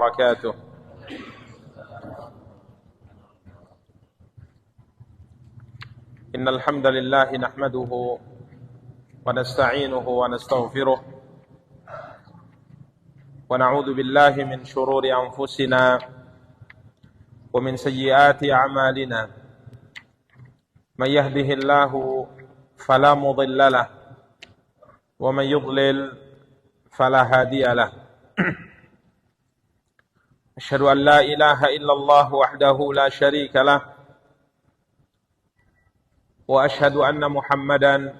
وبركاته. إن الحمد لله نحمده ونستعينه ونستغفره ونعوذ بالله من شرور أنفسنا ومن سيئات أعمالنا من يهده الله فلا مضل له ومن يضلل فلا هادي له أشهد أن لا إله إلا الله وحده لا شريك له وأشهد أن محمدا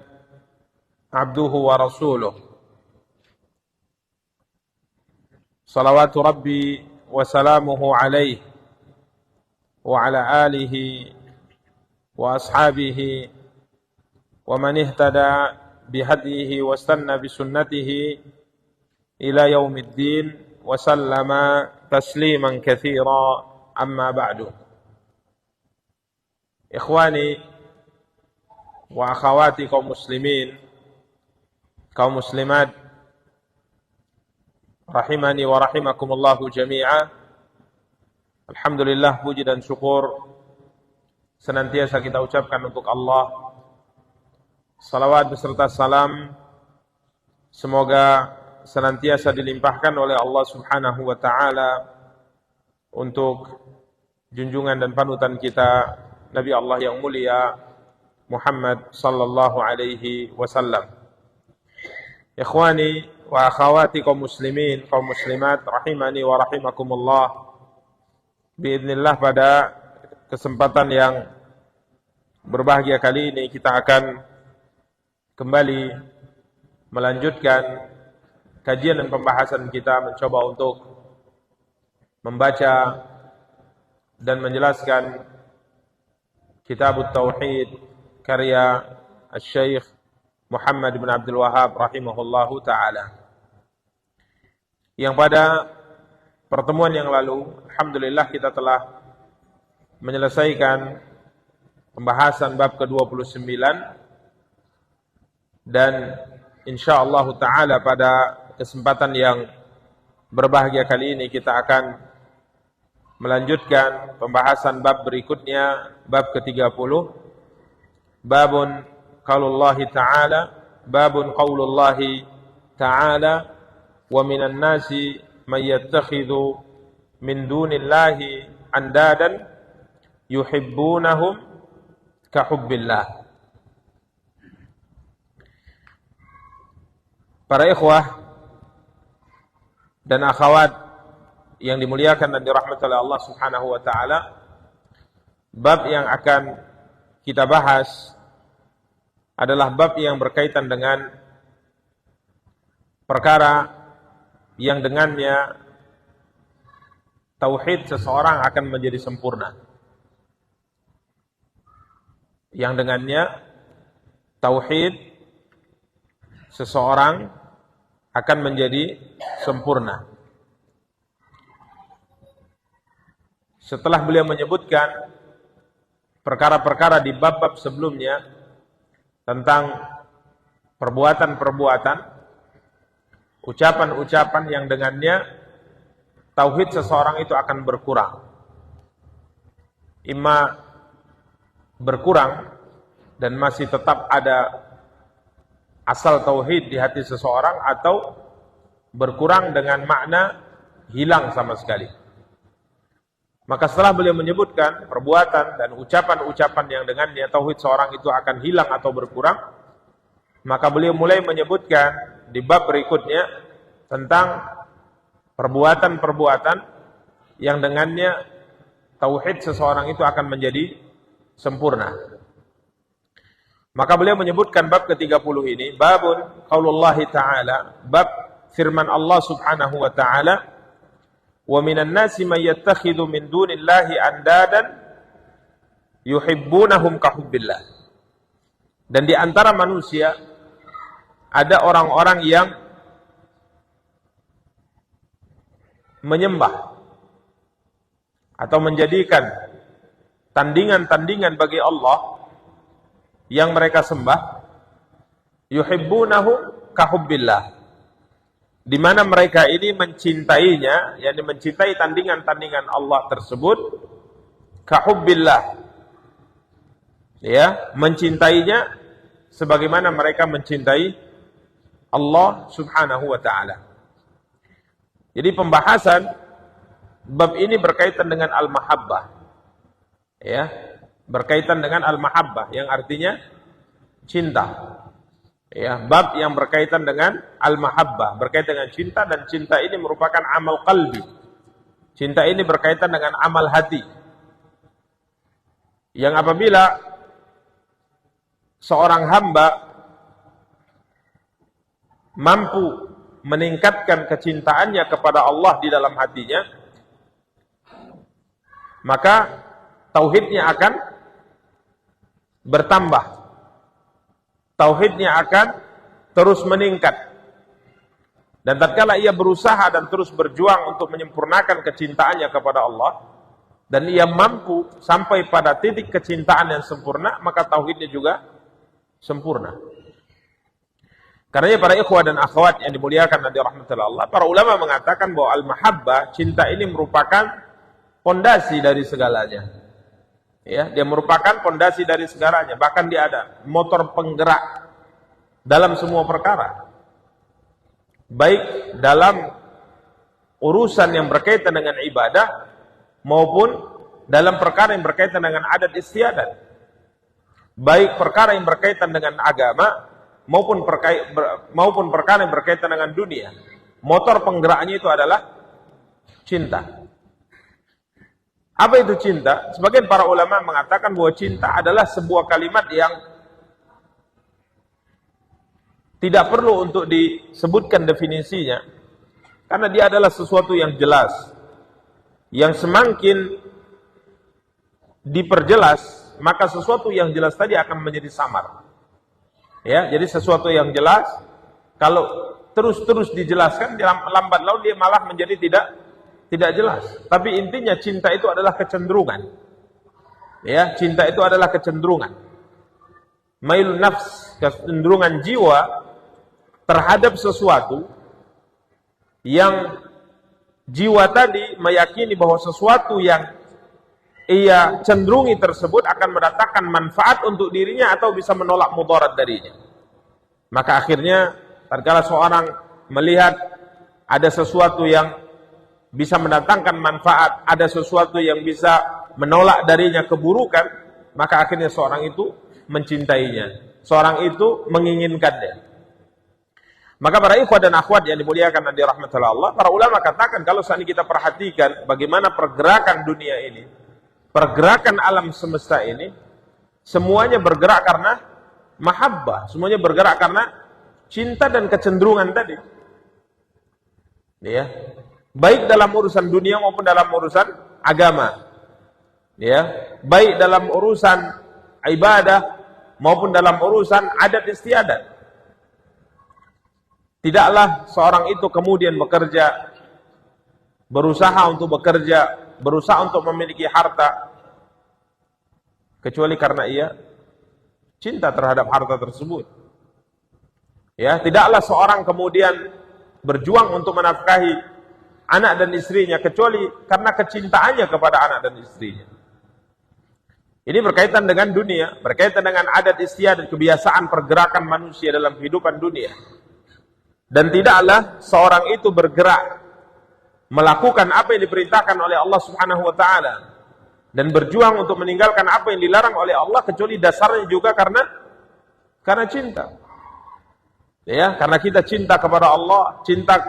عبده ورسوله صلوات ربي وسلامه عليه وعلى آله وأصحابه ومن اهتدى بهديه واستنى بسنته إلى يوم الدين وسلم تسليما كثيرا أما بعد. إخواني وأخواتي kaum muslimin, kaum muslimat, rahimani wa rahimakumullahu jami'a. Alhamdulillah, puji dan syukur senantiasa kita ucapkan untuk Allah. Salawat beserta salam semoga senantiasa dilimpahkan oleh Allah Subhanahu wa taala untuk junjungan dan panutan kita Nabi Allah yang mulia Muhammad sallallahu alaihi wasallam. Ikhwani wa akhawati kaum muslimin, kaum muslimat, rahimani wa rahimakumullah. Biidznillah, pada kesempatan yang berbahagia kali ini kita akan kembali melanjutkan kajian dan pembahasan kita, mencoba untuk membaca dan menjelaskan Kitab Tauhid karya Syekh Muhammad bin Abdul Wahhab rahimahullahu ta'ala, yang pada pertemuan yang lalu alhamdulillah kita telah menyelesaikan pembahasan bab ke-29, dan insyaallah ta'ala pada kesempatan yang berbahagia kali ini kita akan melanjutkan pembahasan bab berikutnya, bab ke-30, babun qaulullahi ta'ala, babun qaulullahi ta'ala wa minan nasi man yattakhidhu min dunillahi andadan yuhibbunahum ka hubbillah. Para ikhwah dan akhwat yang dimuliakan dan dirahmati oleh Allah Subhanahu wa taala, bab yang akan kita bahas adalah bab yang berkaitan dengan perkara yang dengannya tauhid seseorang akan menjadi sempurna. Yang dengannya tauhid seseorang akan menjadi sempurna. Setelah beliau menyebutkan perkara-perkara di bab-bab sebelumnya tentang perbuatan-perbuatan, ucapan-ucapan yang dengannya tauhid seseorang itu akan berkurang. Imma berkurang dan masih tetap ada asal tauhid di hati seseorang, atau berkurang dengan makna hilang sama sekali. Maka setelah beliau menyebutkan perbuatan dan ucapan-ucapan yang dengannya tauhid seorang itu akan hilang atau berkurang, maka beliau mulai menyebutkan di bab berikutnya tentang perbuatan-perbuatan yang dengannya tauhid seseorang itu akan menjadi sempurna. Maka beliau menyebutkan bab ke-30 ini, babun qaulullahi ta'ala, bab firman Allah Subhanahu wa ta'ala, wa minan nasi man yattakhidhu min dunillahi andadan yuhibbunahum ka hubbillah. Dan di antara manusia ada orang-orang yang menyembah atau menjadikan tandingan-tandingan bagi Allah yang mereka sembah, yuhibbunahu ka hubbillah, di mana mereka ini mencintainya, yakni mencintai tandingan-tandingan Allah tersebut, kahubbillah, ya, mencintainya sebagaimana mereka mencintai Allah Subhanahu wa taala. Jadi pembahasan bab ini berkaitan dengan al-mahabbah. Ya, berkaitan dengan al-mahabbah yang artinya cinta. Ya, bab yang berkaitan dengan al-mahabbah, berkaitan dengan cinta, dan cinta ini merupakan amal qalbi. Cinta ini berkaitan dengan amal hati. Yang apabila seorang hamba mampu meningkatkan kecintaannya kepada Allah di dalam hatinya, maka tauhidnya akan bertambah. Tauhidnya akan terus meningkat. Dan tatkala ia berusaha dan terus berjuang untuk menyempurnakan kecintaannya kepada Allah, dan ia mampu sampai pada titik kecintaan yang sempurna, maka tauhidnya juga sempurna. Karena para ikhwah dan akhwat yang dimuliakan dan dirahmati Allah, para ulama mengatakan bahwa al-mahabbah, cinta ini merupakan pondasi dari segalanya. Ya, dia merupakan pondasi dari segalanya. Bahkan dia ada motor penggerak dalam semua perkara. Baik dalam urusan yang berkaitan dengan ibadah maupun dalam perkara yang berkaitan dengan adat istiadat. Baik perkara yang berkaitan dengan agama maupun perkara yang berkaitan dengan dunia. Motor penggeraknya itu adalah cinta. Apa itu cinta? Sebagian para ulama mengatakan bahwa cinta adalah sebuah kalimat yang tidak perlu untuk disebutkan definisinya, karena dia adalah sesuatu yang jelas, yang semakin diperjelas, maka sesuatu yang jelas tadi akan menjadi samar. Ya, jadi sesuatu yang jelas, kalau terus-terus dijelaskan, lambat laun dia malah menjadi tidak jelas. Tapi intinya cinta itu adalah kecenderungan. Ya, cinta itu adalah kecenderungan. Mailun nafs, kecenderungan jiwa terhadap sesuatu yang jiwa tadi meyakini bahwa sesuatu yang ia cenderungi tersebut akan mendatangkan manfaat untuk dirinya atau bisa menolak mudarat darinya. Maka akhirnya tatkala seorang melihat ada sesuatu yang bisa mendatangkan manfaat, ada sesuatu yang bisa menolak darinya keburukan, maka akhirnya seorang itu mencintainya, seorang itu menginginkannya. Maka para ikhwah dan akhwat yang dimuliakan dan dirahmati Allah, para ulama katakan kalau saat ini kita perhatikan bagaimana pergerakan dunia ini, pergerakan alam semesta ini, semuanya bergerak karena mahabbah, semuanya bergerak karena cinta dan kecenderungan tadi. Ya, baik dalam urusan dunia maupun dalam urusan agama. Ya, baik dalam urusan ibadah maupun dalam urusan adat istiadat. Tidaklah seorang itu kemudian bekerja, berusaha untuk bekerja, berusaha untuk memiliki harta, kecuali karena ia cinta terhadap harta tersebut. Ya, tidaklah seorang kemudian berjuang untuk menafkahi anak dan istrinya kecuali karena kecintaannya kepada anak dan istrinya. Ini berkaitan dengan dunia, berkaitan dengan adat istiadat, kebiasaan pergerakan manusia dalam kehidupan dunia. Dan tidaklah seorang itu bergerak melakukan apa yang diperintahkan oleh Allah Subhanahu wa taala dan berjuang untuk meninggalkan apa yang dilarang oleh Allah kecuali dasarnya juga karena cinta. Ya, karena kita cinta kepada Allah, cinta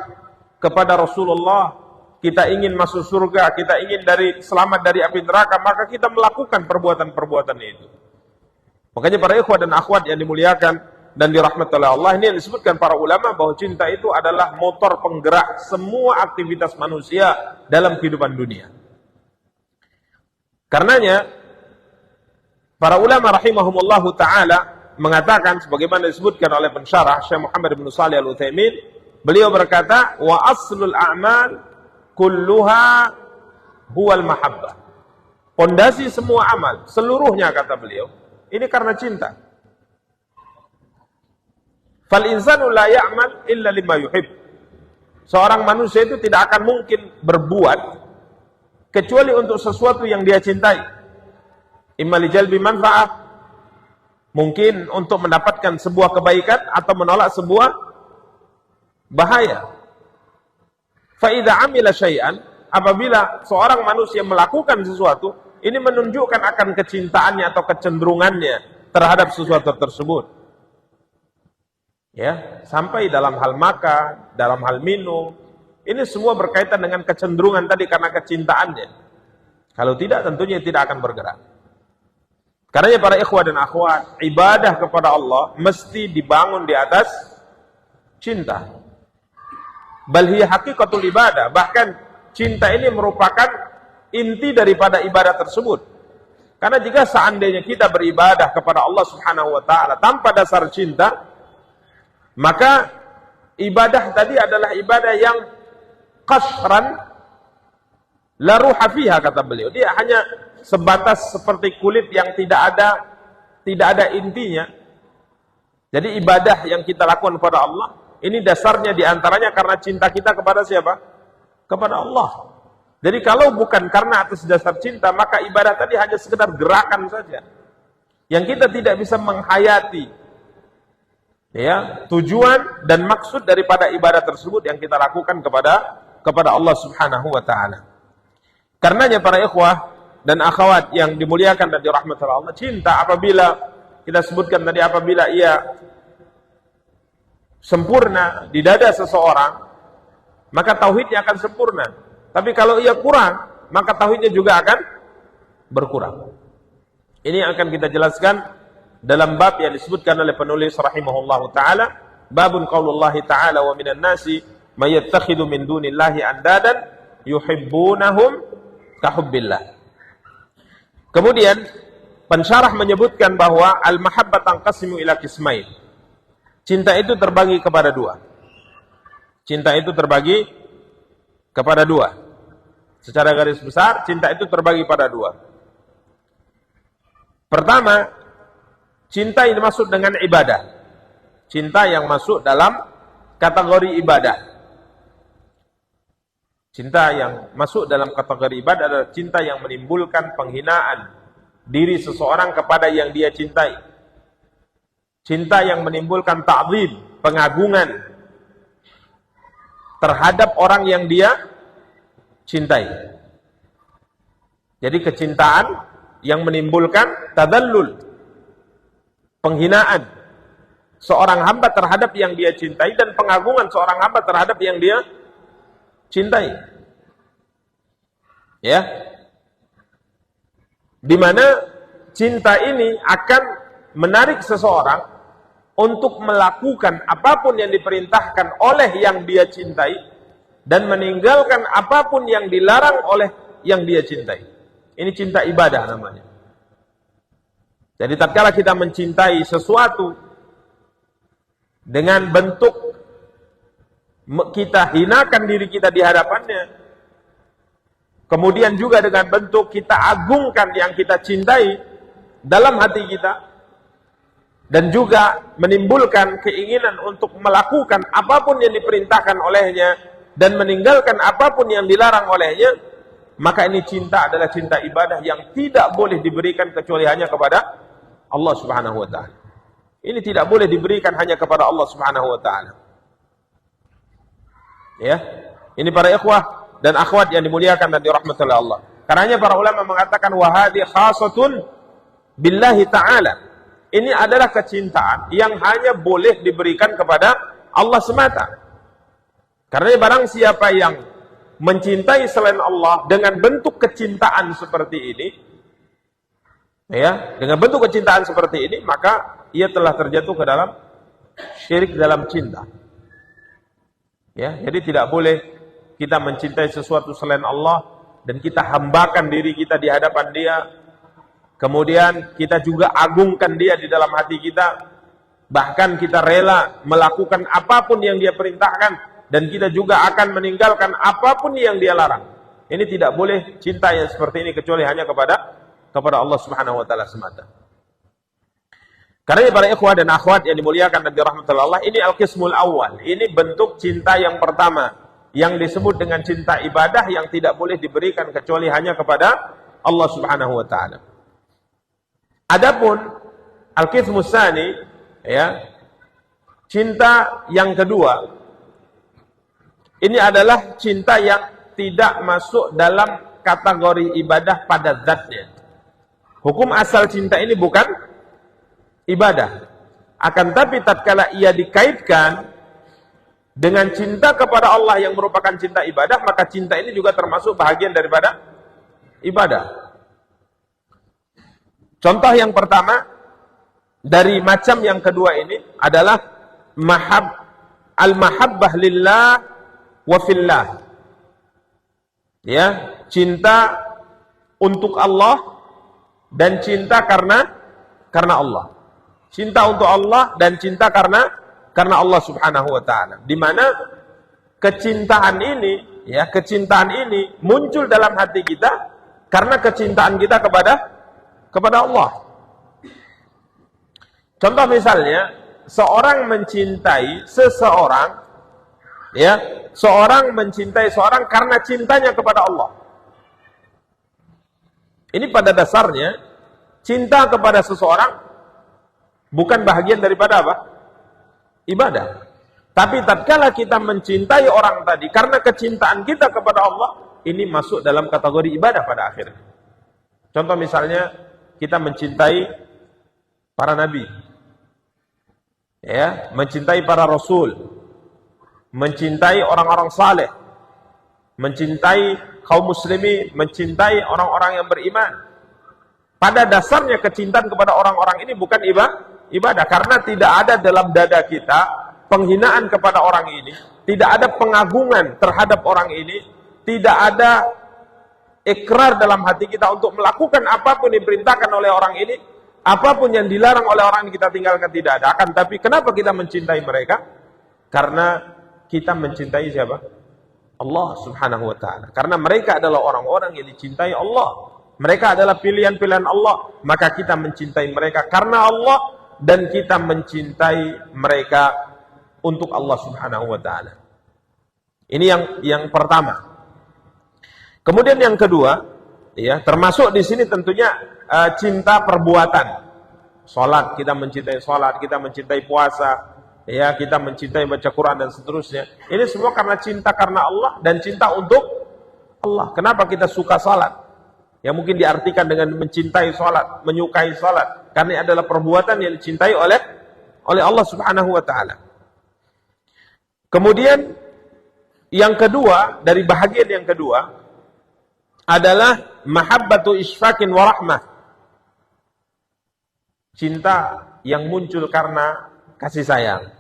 kepada Rasulullah, kita ingin masuk surga, kita ingin selamat dari api neraka, maka kita melakukan perbuatan-perbuatan itu. Makanya para ikhwah dan akhwat yang dimuliakan dan dirahmati oleh Allah, ini yang disebutkan para ulama bahwa cinta itu adalah motor penggerak semua aktivitas manusia dalam kehidupan dunia. Karenanya para ulama rahimahumullahu taala mengatakan sebagaimana disebutkan oleh pensyarah Syekh Muhammad bin Shalih Al-Utsaimin, beliau berkata, wa aslul a'mal kulluha huwal mahabbah. Pondasi semua amal seluruhnya, kata beliau, ini karena cinta. Fal insanu la ya'mal illa lima yuhib. Seorang manusia itu tidak akan mungkin berbuat kecuali untuk sesuatu yang dia cintai. Imma li jalbi manfa'ah, mungkin untuk mendapatkan sebuah kebaikan atau menolak sebuah bahaya. Fa idza amila syai'an, apabila seorang manusia melakukan sesuatu, ini menunjukkan akan kecintaannya atau kecenderungannya terhadap sesuatu tersebut. Ya, sampai dalam hal makan, dalam hal minum, ini semua berkaitan dengan kecenderungan tadi karena kecintaannya. Kalau tidak, tentunya tidak akan bergerak. Karena para ikhwah dan akhwat, ibadah kepada Allah mesti dibangun di atas cinta. Bal hiya haqiqatul ibadah, bahkan cinta ini merupakan inti daripada ibadah tersebut. Karena jika seandainya kita beribadah kepada Allah Subhanahu wa taala tanpa dasar cinta, maka ibadah tadi adalah ibadah yang qashran la ruha fiha, kata beliau. Dia hanya sebatas seperti kulit yang tidak ada intinya. Jadi ibadah yang kita lakukan kepada Allah, ini dasarnya diantaranya karena cinta kita kepada siapa? Kepada Allah. Jadi kalau bukan karena atas dasar cinta, maka ibadah tadi hanya sekedar gerakan saja, yang kita tidak bisa menghayati ya tujuan dan maksud daripada ibadah tersebut yang kita lakukan kepada Allah Subhanahu wa taala. Karenanya para ikhwah dan akhwat yang dimuliakan dan dirahmati Allah, cinta apabila kita sebutkan tadi, apabila ia sempurna di dada seseorang, maka tauhidnya akan sempurna. Tapi kalau ia kurang, maka tauhidnya juga akan berkurang. Ini yang akan kita jelaskan dalam bab yang disebutkan oleh penulis rahimahullahu taala, babun qaulullahi ta'ala wa minan nasi may yattakhidhu min dunillahi andadan yuhibbunahum kahubbillah. Kemudian pensyarah menyebutkan bahwa al-mahabbah tanqasimu ila qismain. Cinta itu terbagi kepada dua. Cinta itu terbagi kepada dua. Secara garis besar, cinta itu terbagi pada dua. Pertama, cinta yang masuk dengan ibadah. Cinta yang masuk dalam kategori ibadah. Cinta yang masuk dalam kategori ibadah adalah cinta yang menimbulkan penghinaan diri seseorang kepada yang dia cintai. Cinta yang menimbulkan ta'zim, pengagungan terhadap orang yang dia cintai. Jadi kecintaan yang menimbulkan tadallul, penghinaan seorang hamba terhadap yang dia cintai, dan pengagungan seorang hamba terhadap yang dia cintai. Ya. Di mana cinta ini akan menarik seseorang untuk melakukan apapun yang diperintahkan oleh yang dia cintai dan meninggalkan apapun yang dilarang oleh yang dia cintai. Ini cinta ibadah namanya. Jadi tatkala kita mencintai sesuatu dengan bentuk kita hinakan diri kita di hadapannya, kemudian juga dengan bentuk kita agungkan yang kita cintai dalam hati kita, dan juga menimbulkan keinginan untuk melakukan apapun yang diperintahkan olehnya dan meninggalkan apapun yang dilarang olehnya, maka ini cinta adalah cinta ibadah yang tidak boleh diberikan kecuali hanya kepada Allah Subhanahu wa taala. Ini tidak boleh diberikan hanya kepada Allah Subhanahu wa taala. Ya. Ini para ikhwah dan akhwat yang dimuliakan dan dirahmati oleh Allah. Karenanya para ulama mengatakan wa hadhi khasatun billahi ta'ala. Ini adalah kecintaan yang hanya boleh diberikan kepada Allah semata. Karena barang siapa yang mencintai selain Allah dengan bentuk kecintaan seperti ini, ya, dengan bentuk kecintaan seperti ini, maka ia telah terjatuh ke dalam syirik dalam cinta. Ya, jadi tidak boleh kita mencintai sesuatu selain Allah dan kita hambakan diri kita di hadapan Dia. Kemudian kita juga agungkan dia di dalam hati kita. Bahkan kita rela melakukan apapun yang dia perintahkan. Dan kita juga akan meninggalkan apapun yang dia larang. Ini tidak boleh cinta yang seperti ini kecuali hanya kepada Allah Subhanahu wa taala semata. Karena para ikhwah dan akhwat yang dimuliakan dan dirahmati Allah, ini al-qismul awal. Ini bentuk cinta yang pertama. yang disebut dengan cinta ibadah yang tidak boleh diberikan kecuali hanya kepada Allah Subhanahu wa taala. Adapun al-qismu tsani, ya, cinta yang kedua, ini adalah cinta yang tidak masuk dalam kategori ibadah pada zatnya. Hukum asal cinta ini bukan ibadah. Akan tapi tatkala ia dikaitkan dengan cinta kepada Allah yang merupakan cinta ibadah, maka cinta ini juga termasuk bahagian daripada ibadah. Contoh yang pertama dari macam yang kedua ini adalah al-mahabbah lillah wa fillah. Ya, cinta untuk Allah dan cinta karena Allah. Cinta untuk Allah dan cinta karena Allah Subhanahu wa taala. Di mana kecintaan ini muncul dalam hati kita karena kecintaan kita kepada Allah. Contoh misalnya, seorang mencintai seseorang, ya, seorang mencintai seorang karena cintanya kepada Allah. Ini pada dasarnya cinta kepada seseorang bukan bahagian daripada apa? Ibadah. Tapi tatkala kita mencintai orang tadi karena kecintaan kita kepada Allah, ini masuk dalam kategori ibadah pada akhirnya. Contoh misalnya, kita mencintai para nabi, ya, mencintai para rasul, mencintai orang-orang saleh, mencintai kaum muslimin, mencintai orang-orang yang beriman. Pada dasarnya kecintaan kepada orang-orang ini bukan ibadah, karena tidak ada dalam dada kita penghinaan kepada orang ini, tidak ada pengagungan terhadap orang ini, tidak ada ikrar dalam hati kita untuk melakukan apapun yang diperintahkan oleh orang ini, apapun yang dilarang oleh orang yang kita tinggalkan, tidak ada. Akan tapi kenapa kita mencintai mereka? Karena kita mencintai siapa? Allah Subhanahu wa taala. Karena mereka adalah orang-orang yang dicintai Allah. Mereka adalah pilihan-pilihan Allah, maka kita mencintai mereka karena Allah dan kita mencintai mereka untuk Allah Subhanahu wa taala. Ini yang pertama. Kemudian yang kedua, ya, termasuk di sini tentunya cinta perbuatan. Salat, kita mencintai salat, kita mencintai puasa, ya, kita mencintai baca Quran dan seterusnya. Ini semua karena cinta karena Allah dan cinta untuk Allah. Kenapa kita suka salat? Yang mungkin diartikan dengan mencintai salat, menyukai salat, karena ini adalah perbuatan yang dicintai oleh Allah Subhanahu wa taala. Kemudian yang kedua, dari bahagian yang kedua adalah mahabbatu isfaqin wa rahmah. Cinta yang muncul karena kasih sayang.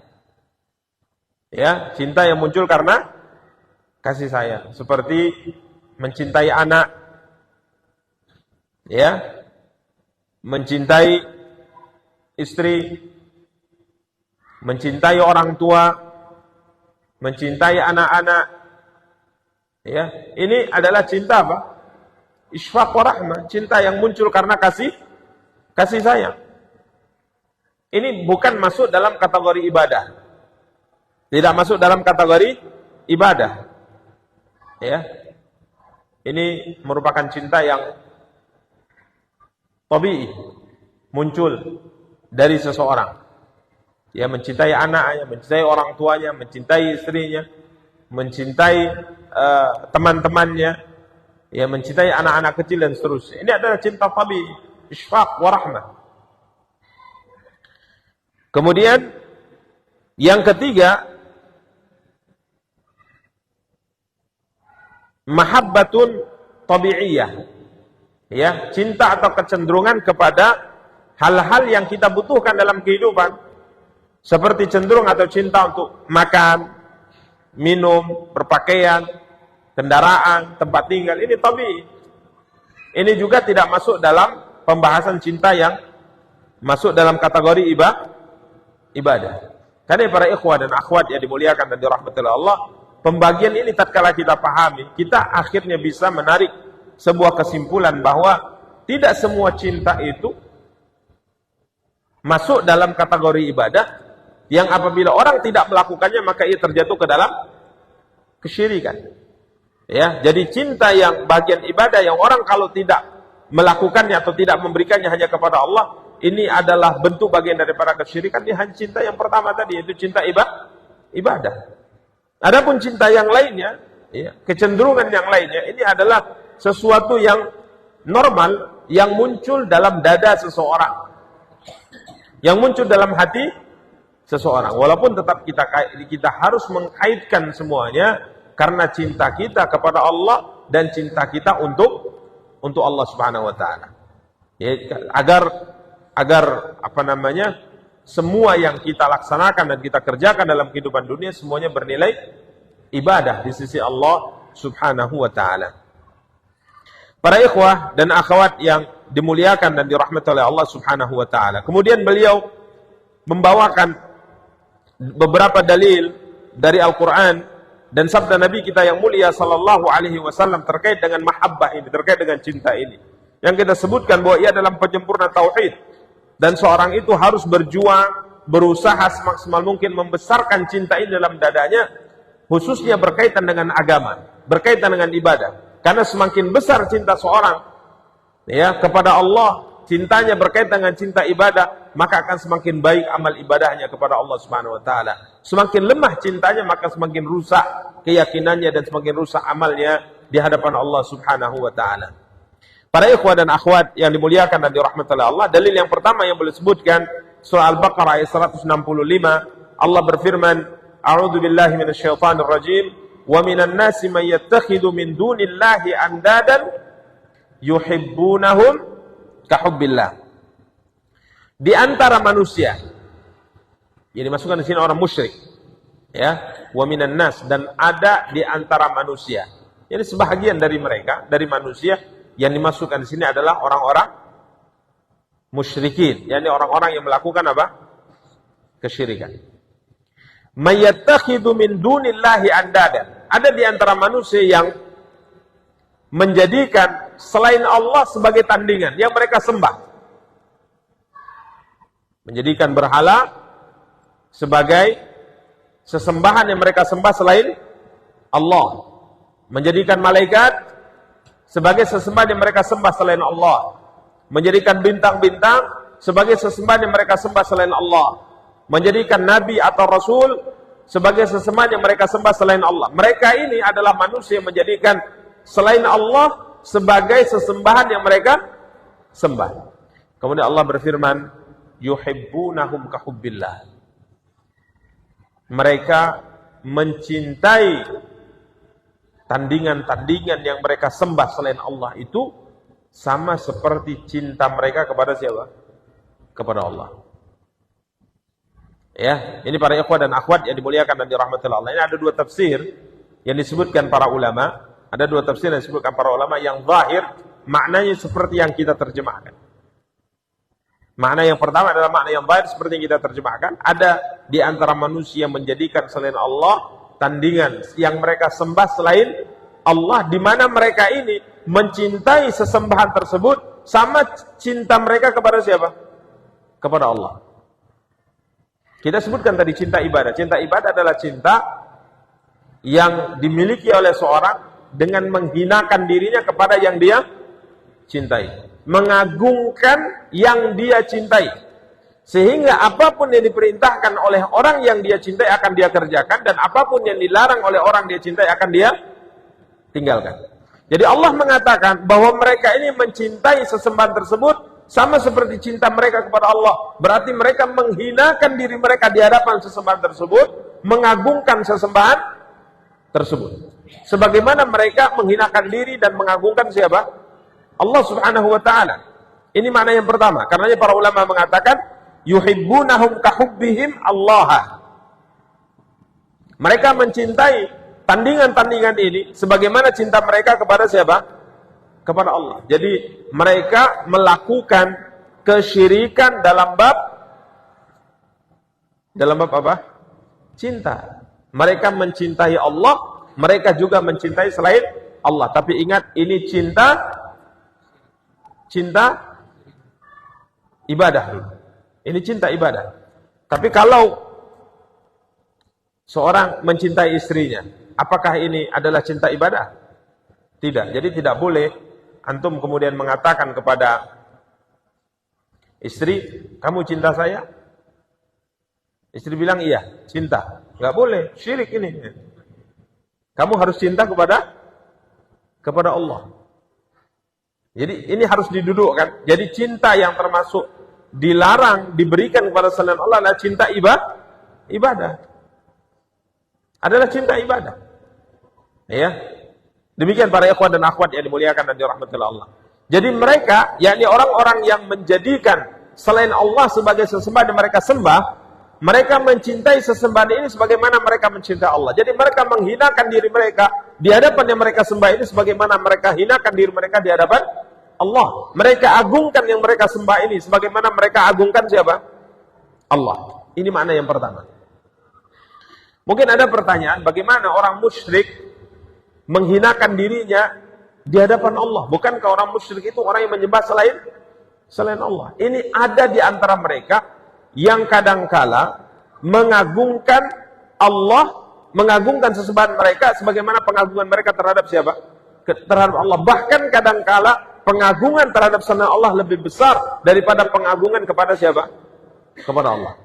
Ya, cinta yang muncul karena kasih sayang, seperti mencintai anak, ya, mencintai istri, mencintai orang tua, mencintai anak-anak. Ya, ini adalah cinta apa? Isfaq wa rahmah, cinta yang muncul karena kasih sayang. Ini bukan masuk dalam kategori ibadah. Tidak masuk dalam kategori ibadah. Ya. Ini merupakan cinta yang tabii, muncul dari seseorang. Ya, mencintai anaknya, mencintai orang tuanya, mencintai istrinya, mencintai teman-temannya, ya, mencintai anak-anak kecil dan seterusnya. Ini adalah cinta tabii, isfaq wa rahmah. Kemudian yang ketiga, mahabbatun tabi'iyah. Ya, cinta atau kecenderungan kepada hal-hal yang kita butuhkan dalam kehidupan. Seperti cenderung atau cinta untuk makan, minum, berpakaian, kendaraan, tempat tinggal. Ini tabii. Ini juga tidak masuk dalam pembahasan cinta yang masuk dalam kategori ibadah. Karena para ikhwah dan akhwat yang dimuliakan dan dirahmati oleh Allah, pembagian ini tatkala kita pahami, kita akhirnya bisa menarik sebuah kesimpulan bahwa tidak semua cinta itu masuk dalam kategori ibadah, yang apabila orang tidak melakukannya maka ia terjatuh ke dalam kesyirikan. Ya, jadi cinta yang bagian ibadah yang orang kalau tidak melakukannya atau tidak memberikannya hanya kepada Allah, ini adalah bentuk bagian daripada kesyirikan. Ini hanya cinta yang pertama tadi, yaitu cinta ibadah. Adapun cinta yang lainnya, ya, kecenderungan yang lainnya, ini adalah sesuatu yang normal yang muncul dalam dada seseorang, yang muncul dalam hati seseorang. Walaupun tetap kita harus mengkaitkan semuanya karena cinta kita kepada Allah dan cinta kita untuk Allah Subhanahu wa taala. Ya, agar semua yang kita laksanakan dan kita kerjakan dalam kehidupan dunia semuanya bernilai ibadah di sisi Allah Subhanahu wa taala. Para ikhwah dan akhwat yang dimuliakan dan dirahmati oleh Allah Subhanahu wa taala. Kemudian beliau membawakan beberapa dalil dari Al-Qur'an dan sabda Nabi kita yang mulia sallallahu alaihi wasallam terkait dengan mahabbah ini, terkait dengan cinta ini. Yang kita sebutkan bahwa ia adalah penyempurna tauhid dan seorang itu harus berjuang, berusaha semaksimal mungkin membesarkan cinta ini dalam dadanya, khususnya berkaitan dengan agama, berkaitan dengan ibadah. Karena semakin besar cinta seorang ya kepada Allah, cintanya berkaitan dengan cinta ibadah, maka akan semakin baik amal ibadahnya kepada Allah Subhanahu wa taala. Semakin lemah cintanya, maka semakin rusak keyakinannya dan semakin rusak amalnya di hadapan Allah Subhanahu wa taala. Para ikhwah dan akhwat yang dimuliakan dan dirahmati oleh Allah, dalil yang pertama yang boleh sebutkan surah Al-Baqarah ayat 165, Allah berfirman, A'udzu billahi minasyaitonir rajim, wa minan nasi may yattakhidhu min dunillahi andadan yuhibbunahum kahubbillah. Di antara manusia, yang dimasukkan di sini orang musyrik, ya, wa minan nas, dan ada di antara manusia. Jadi sebahagian dari mereka, dari manusia, yang dimasukkan di sini adalah orang-orang musyrikin, yakni orang-orang yang melakukan apa? Kesyirikan. Mayyattakhidhu min dunillahi andadan. Ada di antara manusia yang menjadikan selain Allah sebagai tandingan yang mereka sembah. Menjadikan berhala sebagai sesembahan yang mereka sembah selain Allah. Menjadikan malaikat sebagai sesembahan yang mereka sembah selain Allah. Menjadikan bintang-bintang sebagai sesembahan yang mereka sembah selain Allah. Menjadikan nabi atau rasul sebagai sesembahan yang mereka sembah selain Allah. Mereka ini adalah manusia yang menjadikan selain Allah sebagai sesembahan yang mereka sembah. Kemudian Allah berfirman, yuhibbunahum kahubbillah. Mereka mencintai tandingan-tandingan yang mereka sembah selain Allah itu sama seperti cinta mereka kepada siapa? Kepada Allah. Ya, ini para ikhwah dan akhwat yang dimuliakan dan dirahmati Allah. Ini ada dua tafsir yang disebutkan para ulama. Ada dua tafsir yang disebutkan para ulama yang zahir maknanya seperti yang kita terjemahkan. Makna yang pertama adalah makna yang baik seperti yang kita terjemahkan. Ada di antara manusia yang menjadikan selain Allah tandingan yang mereka sembah selain Allah, di mana mereka ini mencintai sesembahan tersebut sama cinta mereka kepada siapa? Kepada Allah. Kita sebutkan tadi cinta ibadah. Cinta ibadah adalah cinta yang dimiliki oleh seorang dengan menghinakan dirinya kepada yang dia cintai. Mengagungkan yang dia cintai, sehingga apapun yang diperintahkan oleh orang yang dia cintai akan dia kerjakan, dan apapun yang dilarang oleh orang dia cintai akan dia tinggalkan. Jadi Allah mengatakan bahwa mereka ini mencintai sesembahan tersebut sama seperti cinta mereka kepada Allah. Berarti mereka menghinakan diri mereka di hadapan sesembahan tersebut, mengagungkan sesembahan tersebut. Sebagaimana mereka menghinakan diri dan mengagungkan siapa? Allah Subhanahu wa ta'ala. Ini makna yang pertama. Karenanya para ulama mengatakan yuhibbunahum kahubbihim Allah. Mereka mencintai tandingan-tandingan ini sebagaimana cinta mereka kepada siapa? Kepada Allah. Jadi mereka melakukan kesyirikan dalam bab apa? Cinta. Mereka mencintai Allah, mereka juga mencintai selain Allah. Tapi ingat, ini cinta ibadah. Ini cinta ibadah. Tapi kalau seorang mencintai istrinya, Apakah ini adalah cinta ibadah? Tidak. Jadi tidak boleh antum kemudian mengatakan kepada istri, kamu cinta saya? Istri bilang iya, cinta. Enggak boleh, syirik ini. Kamu harus cinta kepada Allah. Jadi ini harus didudukkan. Jadi cinta yang termasuk dilarang diberikan kepada selain Allah adalah cinta ibadah. Adalah cinta ibadah. Ya. Demikian para ikhwan dan akhwat yang dimuliakan dan dirahmati Allah. Jadi mereka, yakni orang-orang yang menjadikan selain Allah sebagai sesembahan yang mereka sembah, mereka mencintai sesembahan ini sebagaimana mereka mencintai Allah. Jadi mereka menghinakan diri mereka di hadapan yang mereka sembah ini sebagaimana mereka hinakan diri mereka di hadapan Allah. Mereka agungkan yang mereka sembah ini sebagaimana mereka agungkan siapa? Allah. Ini makna yang pertama. Mungkin ada pertanyaan, bagaimana orang musyrik menghinakan dirinya di hadapan Allah? Bukankah orang musyrik itu orang yang menyembah selain Allah? Ini ada di antara mereka yang kadangkala mengagungkan Allah, mengagungkan sesembahan mereka sebagaimana pengagungan mereka terhadap siapa? Terhadap Allah. Bahkan kadangkala pengagungan terhadap selain Allah lebih besar daripada pengagungan kepada siapa? Kepada Allah.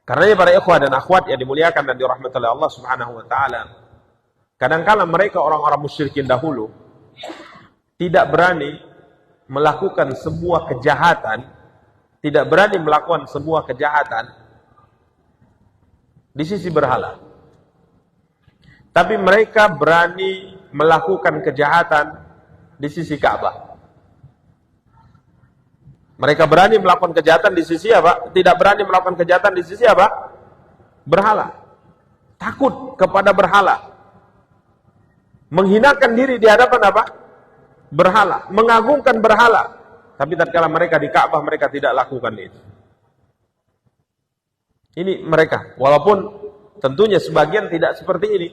Karenanya para ikhwah dan akhwat yang dimuliakan dan dirahmati oleh Allah Subhanahu wa taala, kadangkala mereka orang-orang musyrikin dahulu tidak berani melakukan sebuah kejahatan, tidak berani melakukan sebuah kejahatan di sisi berhala. Tapi mereka berani melakukan kejahatan di sisi Ka'bah. Mereka berani melakukan kejahatan di sisi apa? Tidak berani melakukan kejahatan di sisi apa? Berhala. Takut kepada berhala. Menghinakan diri di hadapan apa? Berhala. Mengagungkan berhala. Tapi tatkala mereka di Ka'bah, mereka tidak lakukan itu. Ini mereka. Walaupun tentunya sebagian tidak seperti ini.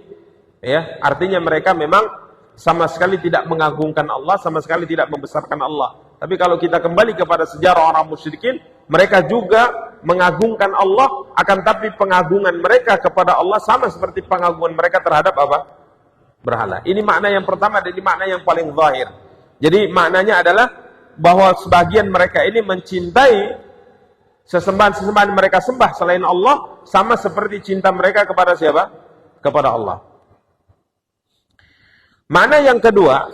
Ya, artinya mereka memang sama sekali tidak mengagungkan Allah, sama sekali tidak membesarkan Allah. Tapi kalau kita kembali kepada sejarah orang musyrikin, mereka juga mengagungkan Allah, akan tapi pengagungan mereka kepada Allah sama seperti pengagungan mereka terhadap apa? Berhala. Ini makna yang pertama dan ini makna yang paling zahir. Jadi maknanya adalah bahwa sebagian mereka ini mencintai sesembahan-sesembahan mereka sembah selain Allah sama seperti cinta mereka kepada siapa? Kepada Allah. Makna yang kedua,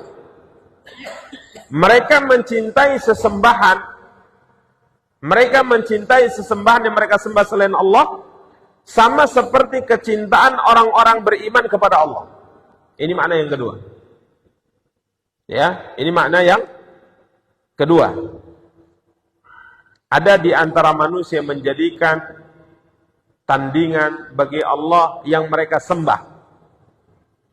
mereka mencintai sesembahan, mereka mencintai sesembahan yang mereka sembah selain Allah sama seperti kecintaan orang-orang beriman kepada Allah. Ini makna yang kedua. Ya, ini makna yang kedua. Ada di antara manusia yang menjadikan tandingan bagi Allah yang mereka sembah,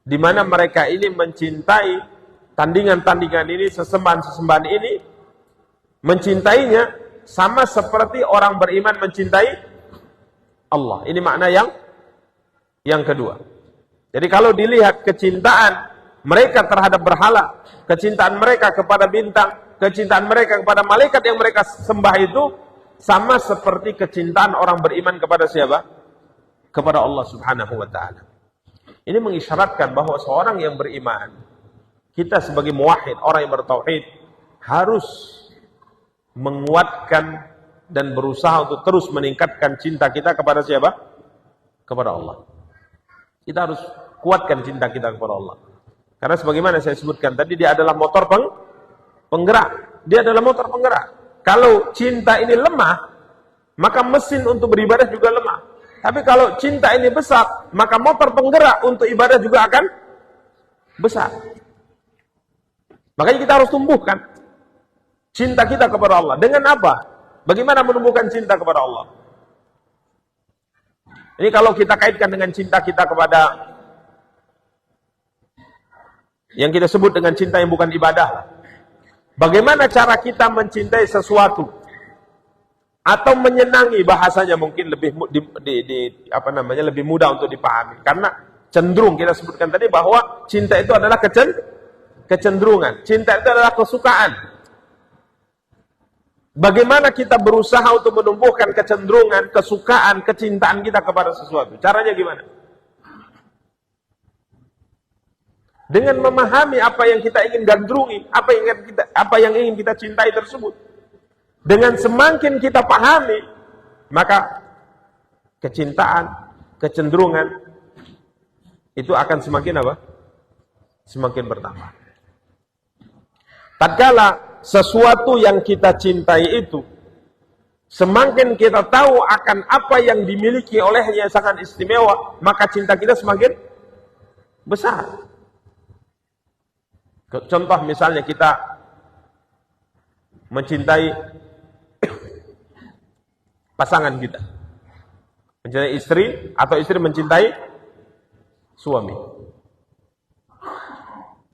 di mana mereka ini mencintai tandingan-tandingan ini, sesembahan-sesembahan ini, mencintainya sama seperti orang beriman mencintai Allah. Ini makna yang kedua. Jadi kalau dilihat kecintaan mereka terhadap berhala, kecintaan mereka kepada bintang, kecintaan mereka kepada malaikat yang mereka sembah itu sama seperti kecintaan orang beriman kepada siapa? Kepada Allah Subhanahu wa taala. Ini mengisyaratkan bahwa seorang yang beriman, kita sebagai muwahhid, orang yang bertauhid, harus menguatkan dan berusaha untuk terus meningkatkan cinta kita kepada siapa? Kepada Allah. Kita harus kuatkan cinta kita kepada Allah. Karena sebagaimana saya sebutkan tadi, dia adalah motor penggerak. Dia adalah motor penggerak. Kalau cinta ini lemah, maka mesin untuk beribadah juga lemah. Tapi kalau cinta ini besar, maka motor penggerak untuk ibadah juga akan besar. Makanya kita harus tumbuhkan cinta kita kepada Allah. Dengan apa? Bagaimana menumbuhkan cinta kepada Allah? Ini kalau kita kaitkan dengan cinta kita kepada yang kita sebut dengan cinta yang bukan ibadah. Bagaimana cara kita mencintai sesuatu atau menyenangi, bahasanya mungkin lebih lebih mudah untuk dipahami. Karena cenderung kita sebutkan tadi bahwa cinta itu adalah kecenderungan. Cinta itu adalah kesukaan. Bagaimana kita berusaha untuk menumbuhkan kecenderungan, kesukaan, kecintaan kita kepada sesuatu? Caranya gimana? Dengan memahami apa yang kita ingin gandrungi, apa yang ingin kita cintai tersebut. Dengan semakin kita pahami, maka kecintaan, kecenderungan itu akan semakin apa? Semakin bertambah. Tatkala sesuatu yang kita cintai itu, semakin kita tahu akan apa yang dimiliki olehnya sangat istimewa, maka cinta kita semakin besar. Contoh misalnya kita mencintai pasangan kita, mencintai istri atau istri mencintai suami.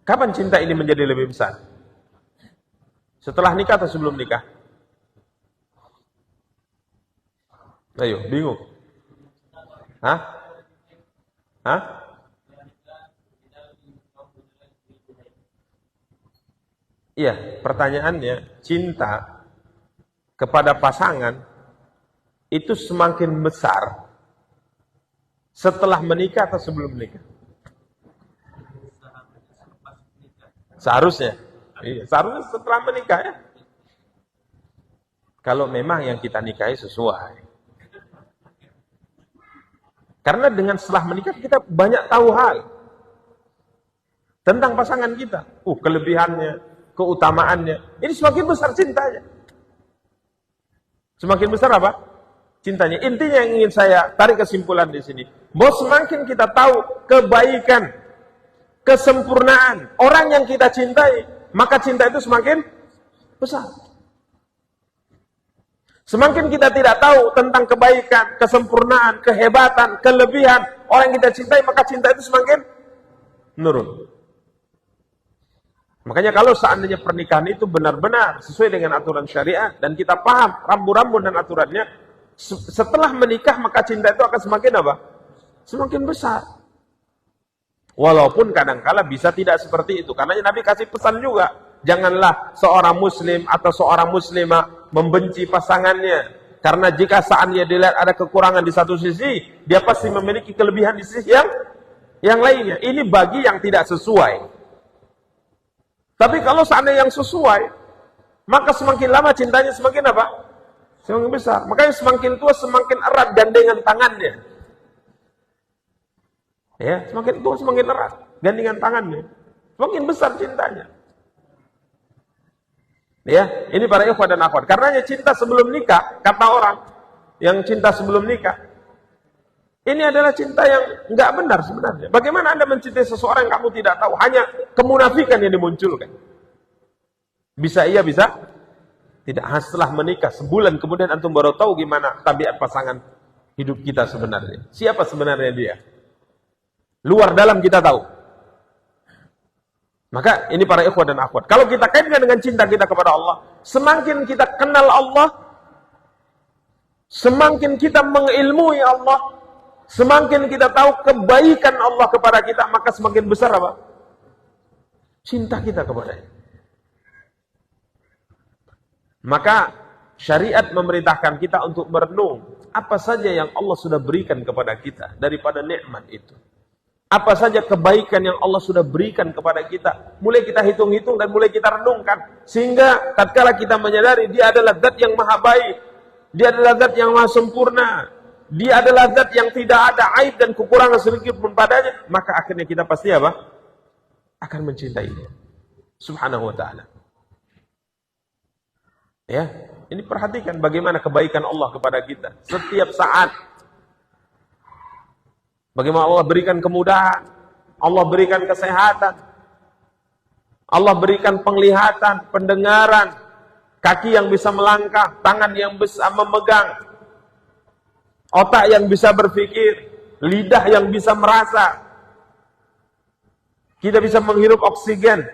Kapan cinta ini menjadi lebih besar? Setelah nikah atau sebelum nikah? Ayo, bingung. Hah? Hah? Iya, pertanyaannya, cinta kepada pasangan itu semakin besar setelah menikah atau sebelum menikah? Seharusnya. Iya, seharusnya setelah menikah ya. Kalau memang yang kita nikahi sesuai. Karena dengan setelah menikah kita banyak tahu hal tentang pasangan kita. Kelebihannya, keutamaannya. Ini semakin besar cintanya. Semakin besar apa? Cintanya. Intinya yang ingin saya tarik kesimpulan di sini. Bahwa semakin kita tahu kebaikan, kesempurnaan orang yang kita cintai, maka cinta itu semakin besar. Semakin kita tidak tahu tentang kebaikan, kesempurnaan, kehebatan, kelebihan orang yang kita cintai, maka cinta itu semakin menurun. Makanya kalau seandainya pernikahan itu benar-benar sesuai dengan aturan syariat dan kita paham rambu-rambu dan aturannya, setelah menikah maka cinta itu akan semakin apa? Semakin besar. Walaupun kadang-kala bisa tidak seperti itu. Karena Nabi kasih pesan juga. Janganlah seorang muslim atau seorang muslimah membenci pasangannya. Karena jika saatnya dilihat ada kekurangan di satu sisi, dia pasti memiliki kelebihan di sisi yang lainnya. Ini bagi yang tidak sesuai. Tapi kalau seandainya yang sesuai, maka semakin lama cintanya semakin apa? Semakin besar. Makanya semakin tua semakin erat gandengan tangannya. Ya, semakin tua semakin erat gandengan tangannya, semakin besar cintanya. Ya, ini para ikhwah dan akhwat. Karenanya cinta sebelum nikah, kata orang yang cinta sebelum nikah, ini adalah cinta yang enggak benar sebenarnya. Bagaimana Anda mencintai seseorang yang kamu tidak tahu, hanya kemunafikan yang dimunculkan? Bisa iya, bisa tidak. Setelah menikah sebulan kemudian antum baru tahu gimana tabiat pasangan hidup kita sebenarnya. Siapa sebenarnya dia? Luar dalam kita tahu. Maka ini para ikhwah dan akhwat. Kalau kita kaitkan dengan cinta kita kepada Allah, semakin kita kenal Allah, semakin kita mengilmui Allah, semakin kita tahu kebaikan Allah kepada kita, maka semakin besar apa? Cinta kita kepadanya. Maka syariat memerintahkan kita untuk merenung apa saja yang Allah sudah berikan kepada kita daripada nikmat itu. Apa saja kebaikan yang Allah sudah berikan kepada kita. Mulai kita hitung-hitung dan mulai kita renungkan. Sehingga tatkala kita menyadari dia adalah zat yang maha baik. Dia adalah zat yang maha sempurna. Dia adalah zat yang tidak ada aib dan kekurangan sedikit pun padanya. Maka akhirnya kita pasti apa? Akan mencintainya. Subhanahu wa ta'ala. Ya, ini perhatikan bagaimana kebaikan Allah kepada kita. Setiap saat. Bagaimana Allah berikan kemudahan, Allah berikan kesehatan, Allah berikan penglihatan, pendengaran, kaki yang bisa melangkah, tangan yang bisa memegang, otak yang bisa berpikir, lidah yang bisa merasa. Kita bisa menghirup oksigen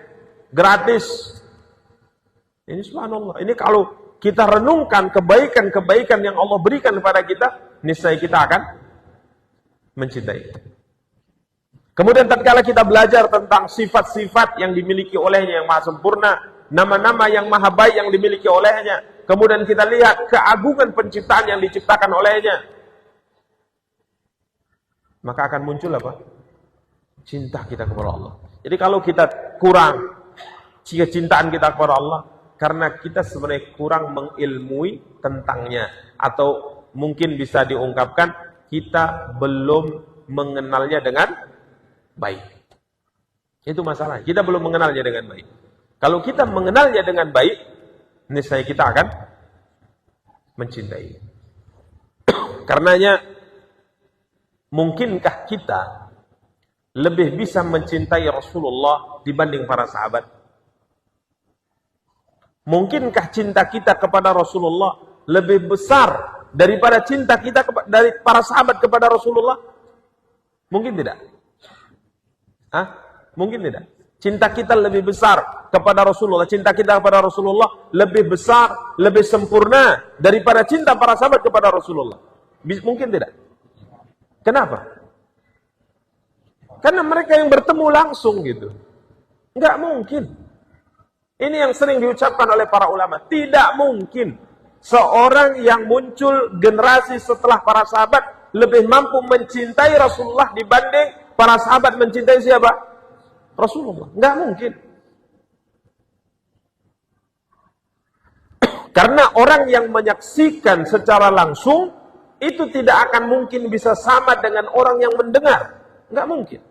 gratis. Ini subhanallah. Ini kalau kita renungkan kebaikan-kebaikan yang Allah berikan kepada kita, niscaya kita akan mencintai. Kemudian tatkala kita belajar tentang sifat-sifat yang dimiliki olehnya yang maha sempurna, nama-nama yang maha baik yang dimiliki olehnya, kemudian kita lihat keagungan penciptaan yang diciptakan olehnya, maka akan muncul apa? Cinta kita kepada Allah. Jadi kalau kita kurang kecintaan kita kepada Allah, karena kita sebenarnya kurang mengilmui tentangnya, atau mungkin bisa diungkapkan kita belum mengenalnya dengan baik. Itu masalah. Kita belum mengenalnya dengan baik. Kalau kita mengenalnya dengan baik, niscaya kita akan mencintai. Karenanya, mungkinkah kita lebih bisa mencintai Rasulullah dibanding para sahabat? Mungkinkah cinta kita kepada Rasulullah lebih besar daripada cinta kita dari para sahabat kepada Rasulullah? Mungkin tidak. Mungkin tidak. Cinta kita lebih besar kepada Rasulullah, cinta kita kepada Rasulullah lebih besar, lebih sempurna daripada cinta para sahabat kepada Rasulullah. Mungkin tidak. Kenapa? Karena mereka yang bertemu langsung gitu. Enggak mungkin. Ini yang sering diucapkan oleh para ulama. Tidak mungkin seorang yang muncul generasi setelah para sahabat lebih mampu mencintai Rasulullah dibanding para sahabat mencintai siapa? Rasulullah. Enggak mungkin. Karena orang yang menyaksikan secara langsung itu tidak akan mungkin bisa sama dengan orang yang mendengar. Enggak mungkin.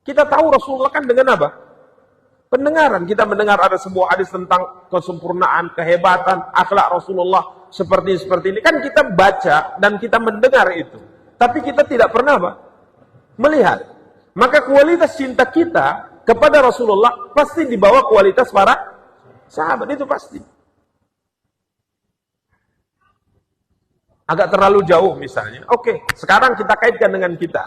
Kita tahu Rasulullah kan dengan apa? Pendengaran. Kita mendengar ada sebuah hadis tentang kesempurnaan, kehebatan, akhlak Rasulullah seperti ini. Kan kita baca dan kita mendengar itu. Tapi kita tidak pernah apa? Melihat. Maka kualitas cinta kita kepada Rasulullah pasti di bawah kualitas para sahabat, itu pasti. Agak terlalu jauh misalnya. Oke, sekarang kita kaitkan dengan kita.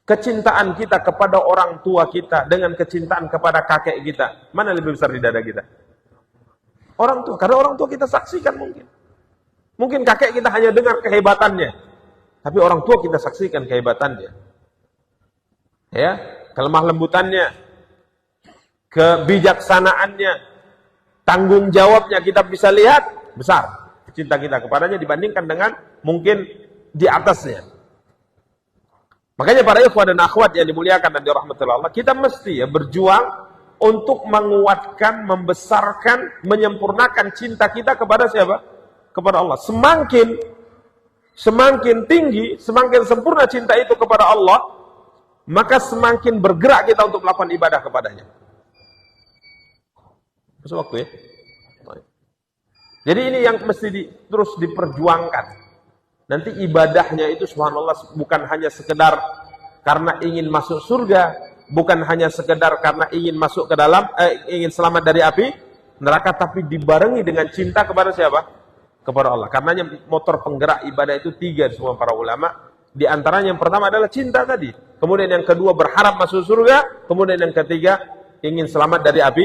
Kecintaan kita kepada orang tua kita dengan kecintaan kepada kakek kita, mana lebih besar di dada kita? Orang tua, karena orang tua kita saksikan mungkin. Mungkin kakek kita hanya dengar kehebatannya, tapi orang tua kita saksikan kehebatannya. Ya, kelemah lembutannya, kebijaksanaannya, tanggung jawabnya kita bisa lihat besar cinta kita kepadanya dibandingkan dengan mungkin di atasnya. Makanya para ikhwah dan akhwat yang dimuliakan dan dirahmati Allah, kita mesti berjuang untuk menguatkan, membesarkan, menyempurnakan cinta kita kepada siapa? Kepada Allah. Semakin tinggi, semakin sempurna cinta itu kepada Allah, maka semakin bergerak kita untuk melakukan ibadah kepadanya. Masuk waktu ya? Jadi ini yang mesti terus diperjuangkan. Nanti ibadahnya itu subhanallah bukan hanya sekedar karena ingin masuk surga, bukan hanya sekedar karena ingin masuk ke dalam, ingin selamat dari api neraka, tapi dibarengi dengan cinta kepada siapa? Kepada Allah. Karenanya motor penggerak ibadah itu 3 semua para ulama. Di antaranya yang pertama adalah cinta tadi. Kemudian yang kedua berharap masuk surga. Kemudian yang ketiga ingin selamat dari api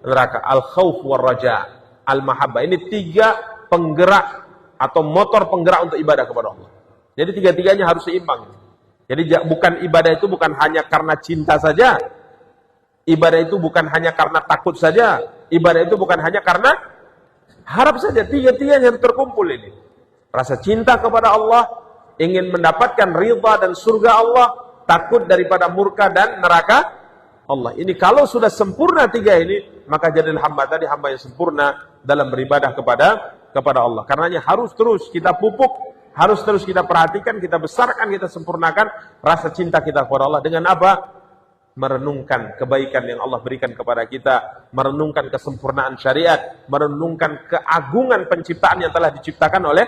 neraka. Al-khawf war raja, al-mahabbah. Ini 3 penggerak atau motor penggerak untuk ibadah kepada Allah. Jadi 3-tiganya harus seimbang. Jadi bukan ibadah itu bukan hanya karena cinta saja. Ibadah itu bukan hanya karena takut saja. Ibadah itu bukan hanya karena harap saja. 3-tiganya harus terkumpul ini. Rasa cinta kepada Allah, ingin mendapatkan ridha dan surga Allah, takut daripada murka dan neraka Allah. Ini kalau sudah sempurna 3 ini, maka jadilah hamba tadi hamba yang sempurna dalam beribadah kepada Allah. Karenanya harus terus kita pupuk, harus terus kita perhatikan, kita besarkan, kita sempurnakan rasa cinta kita kepada Allah. Dengan apa? Merenungkan kebaikan yang Allah berikan kepada kita, merenungkan kesempurnaan syariat, merenungkan keagungan penciptaan yang telah diciptakan oleh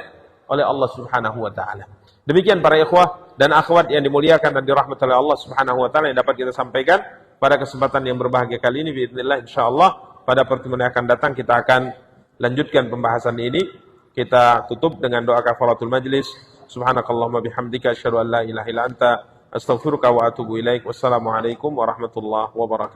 Allah Subhanahu wa taala. Demikian para ikhwah dan akhwat yang dimuliakan dan dirahmati oleh Allah Subhanahu wa taala yang dapat kita sampaikan pada kesempatan yang berbahagia kali ini. Bismillah, insyaallah pada pertemuan yang akan datang kita akan lanjutkan pembahasan ini. Kita tutup dengan doa kafaratul majlis. Subhanakallahumma bihamdika asyhadu an la ilaha illa anta astaghfiruka wa atubu ilaik. Wassalamualaikum warahmatullahi wabarakatuh.